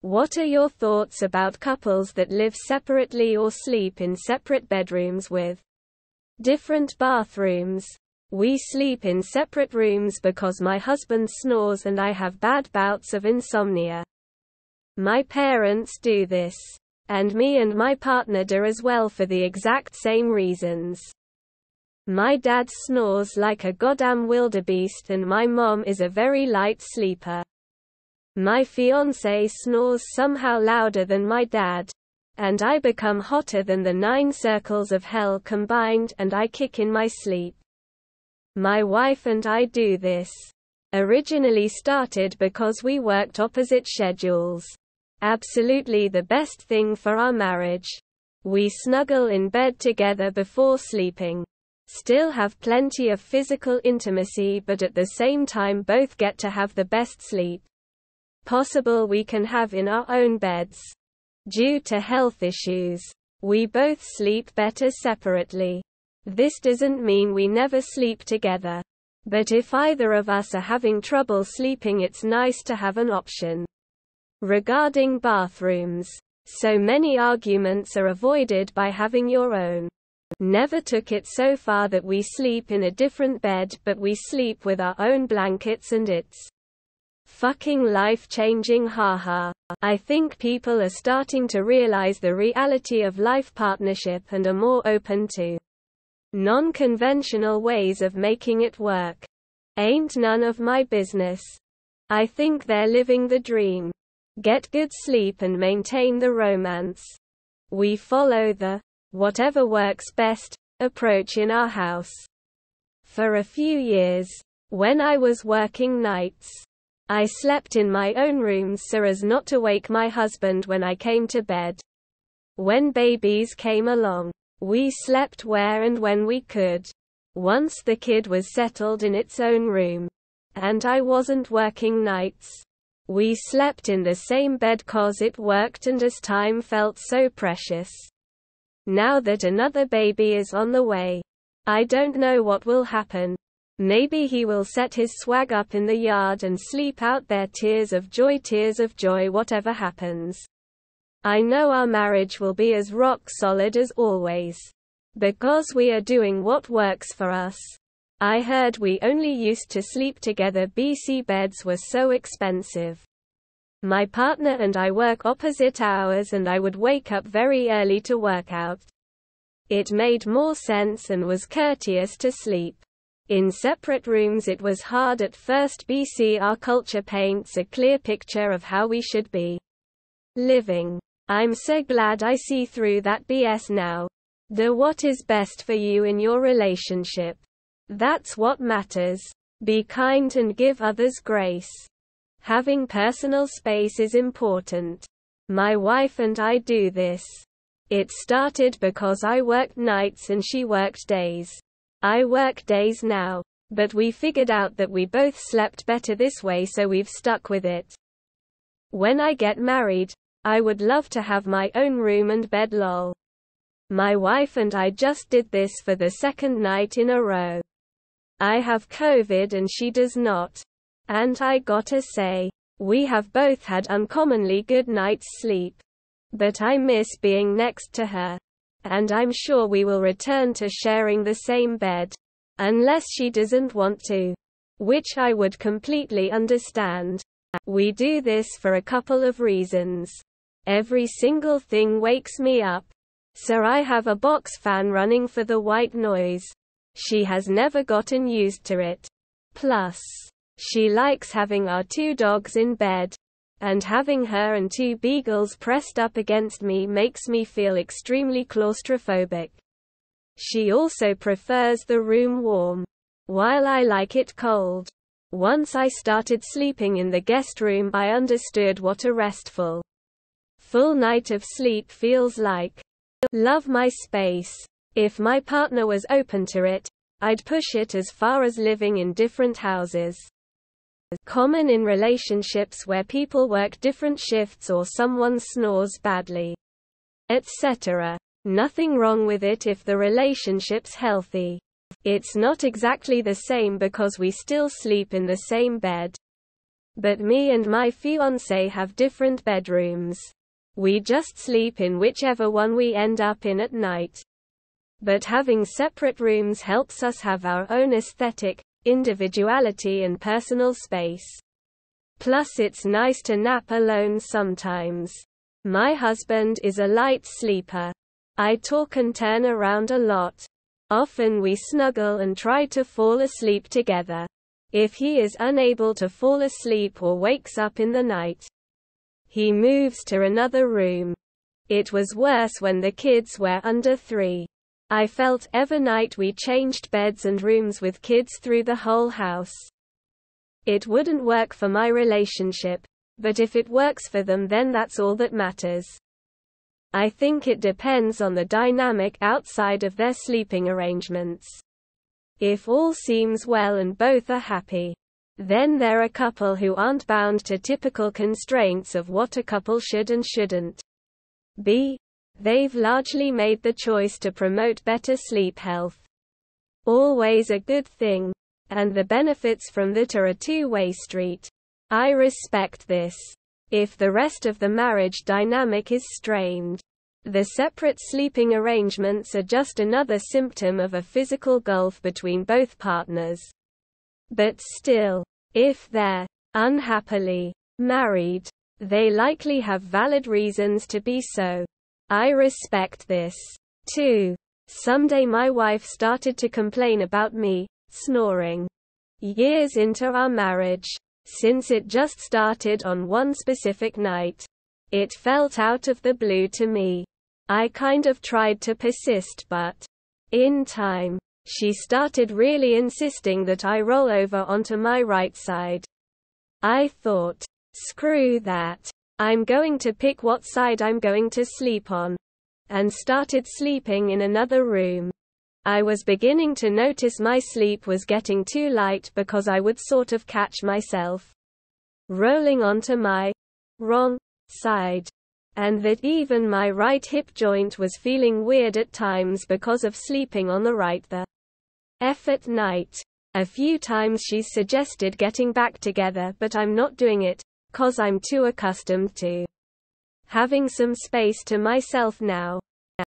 What are your thoughts about couples that live separately or sleep in separate bedrooms with different bathrooms? We sleep in separate rooms because my husband snores and I have bad bouts of insomnia. My parents do this. And me and my partner do as well for the exact same reasons. My dad snores like a goddamn wildebeest and my mom is a very light sleeper. My fiancé snores somehow louder than my dad. And I become hotter than the 9 circles of hell combined and I kick in my sleep. My wife and I do this. Originally started because we worked opposite schedules. Absolutely the best thing for our marriage. We snuggle in bed together before sleeping. Still have plenty of physical intimacy but at the same time both get to have the best sleep possible we can have in our own beds. Due to health issues, we both sleep better separately. This doesn't mean we never sleep together. But if either of us are having trouble sleeping, it's nice to have an option. Regarding bathrooms, so many arguments are avoided by having your own. Never took it so far that we sleep in a different bed, but we sleep with our own blankets and it's fucking life-changing, haha. I think people are starting to realize the reality of life partnership and are more open to non-conventional ways of making it work. Ain't none of my business. I think they're living the dream. Get good sleep and maintain the romance. We follow the whatever works best approach in our house. For a few years, when I was working nights, I slept in my own room so as not to wake my husband when I came to bed. When babies came along, we slept where and when we could. Once the kid was settled in its own room, and I wasn't working nights, we slept in the same bed 'cause it worked and as time felt so precious. Now that another baby is on the way, I don't know what will happen. Maybe he will set his swag up in the yard and sleep out there. Tears of joy, whatever happens. I know our marriage will be as rock solid as always. Because we are doing what works for us. I heard we only used to sleep together. BC beds were so expensive. My partner and I work opposite hours and I would wake up very early to work out. It made more sense and was courteous to sleep in separate rooms. It was hard at first. BC our culture paints a clear picture of how we should be living. I'm so glad I see through that BS now. Do what is best for you in your relationship. That's what matters. Be kind and give others grace. Having personal space is important. My wife and I do this. It started because I worked nights and she worked days. I work days now, but we figured out that we both slept better this way, so we've stuck with it. When I get married, I would love to have my own room and bed. Lol. My wife and I just did this for the 2nd night in a row. I have COVID and she does not. And I gotta say, we have both had uncommonly good night's sleep. But I miss being next to her. And I'm sure we will return to sharing the same bed. Unless she doesn't want to. Which I would completely understand. We do this for a couple of reasons. Every single thing wakes me up. So I have a box fan running for the white noise. She has never gotten used to it. Plus, she likes having our 2 dogs in bed. And having her and 2 beagles pressed up against me makes me feel extremely claustrophobic. She also prefers the room warm, while I like it cold. Once I started sleeping in the guest room, I understood what a restful, full night of sleep feels like. Love my space. If my partner was open to it, I'd push it as far as living in different houses. Common in relationships where people work different shifts or someone snores badly, etc. Nothing wrong with it if the relationship's healthy. It's not exactly the same because we still sleep in the same bed. But me and my fiancé have different bedrooms. We just sleep in whichever one we end up in at night. But having separate rooms helps us have our own aesthetic, individuality and personal space. Plus it's nice to nap alone sometimes. My husband is a light sleeper. I talk and turn around a lot. Often we snuggle and try to fall asleep together. If he is unable to fall asleep or wakes up in the night, he moves to another room. It was worse when the kids were under 3. I felt every night we changed beds and rooms with kids through the whole house. It wouldn't work for my relationship, but if it works for them then that's all that matters. I think it depends on the dynamic outside of their sleeping arrangements. If all seems well and both are happy, then they're a couple who aren't bound to typical constraints of what a couple should and shouldn't be. They've largely made the choice to promote better sleep health. Always a good thing, and the benefits from that are a two-way street. I respect this. If the rest of the marriage dynamic is strained, the separate sleeping arrangements are just another symptom of a physical gulf between both partners. But still, if they're unhappily married, they likely have valid reasons to be so. I respect this. 2. Someday my wife started to complain about me snoring. Years into our marriage, since it just started on one specific night, it felt out of the blue to me. I kind of tried to persist, but in time, she started really insisting that I roll over onto my right side. I thought, screw that. I'm going to pick what side I'm going to sleep on, and started sleeping in another room. I was beginning to notice my sleep was getting too light because I would sort of catch myself rolling onto my wrong side, and that even my right hip joint was feeling weird at times because of sleeping on the right at night. A few times she's suggested getting back together, but I'm not doing it, 'cause I'm too accustomed to having some space to myself now.